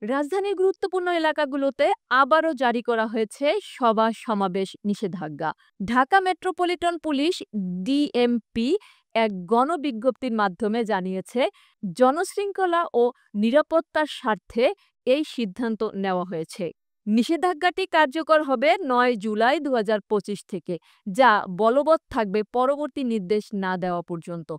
রাজধানীর গুরুত্বপূর্ণ এলাকাগুলোতে আবারও জারি করা হয়েছে সভা সমাবেশ নিষেধাজ্ঞা। ঢাকা মেট্রোপলিটন পুলিশ ডিএমপি এক গণবিজ্ঞপ্তির মাধ্যমে জানিয়েছে, জনশৃঙ্খলা ও নিরাপত্তার স্বার্থে এই সিদ্ধান্ত নেওয়া হয়েছে। নিষেধাজ্ঞাটি কার্যকর হবে ৯ জুলাই ২০২৫ থেকে, যা বলবৎ থাকবে পরবর্তী নির্দেশ না দেওয়া পর্যন্ত।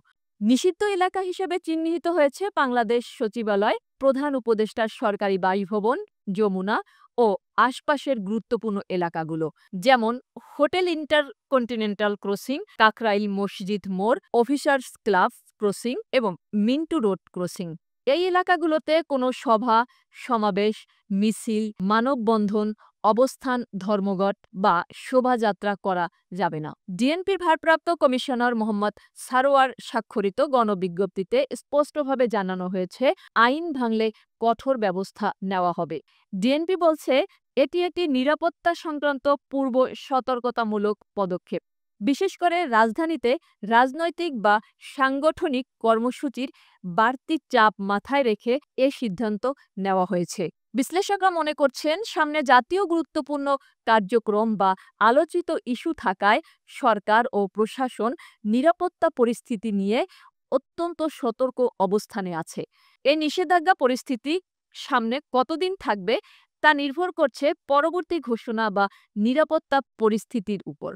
নিষিদ্ধ এলাকা হিসেবে চিহ্নিত হয়েছে বাংলাদেশ সচিবালয়, প্রধান উপদেষ্টার সরকারি বাসভবন, যমুনা ও আশপাশের গুরুত্বপূর্ণ এলাকাগুলো, যেমন হোটেল ইন্টারকন্টিনেন্টাল ক্রসিং, কাকরাইল মসজিদ মোড়, অফিসার্স ক্লাব ক্রসিং এবং মিন্টু রোড ক্রসিং। এই এলাকাগুলোতে কোনো সভা, সমাবেশ, মিছিল, মানববন্ধন, অবস্থান, ধর্মঘট বা শোভাযাত্রা করা যাবে না। ডিএনপির ভারপ্রাপ্ত কমিশনার মোহাম্মদ সারোয়ার স্বাক্ষরিত গণবিজ্ঞপ্তিতে স্পষ্টভাবে জানানো হয়েছে, আইন ভাঙলে কঠোর ব্যবস্থা নেওয়া হবে। ডিএনপি বলছে, এটি একটি নিরাপত্তা সংক্রান্ত পূর্ব সতর্কতামূলক পদক্ষেপ। বিশেষ করে রাজধানীতে রাজনৈতিক বা সাংগঠনিক কর্মসূচির বাড়তি চাপ মাথায় রেখে এ সিদ্ধান্ত নেওয়া হয়েছে। বিশ্লেষকরা মনে করছেন, সামনে জাতীয় গুরুত্বপূর্ণ কার্যক্রম বা আলোচিত ইস্যু থাকায় সরকার ও প্রশাসন নিরাপত্তা পরিস্থিতি নিয়ে অত্যন্ত সতর্ক অবস্থানে আছে। এই নিষেধাজ্ঞা পরিস্থিতি সামনে কতদিন থাকবে তা নির্ভর করছে পরবর্তী ঘোষণা বা নিরাপত্তা পরিস্থিতির উপর।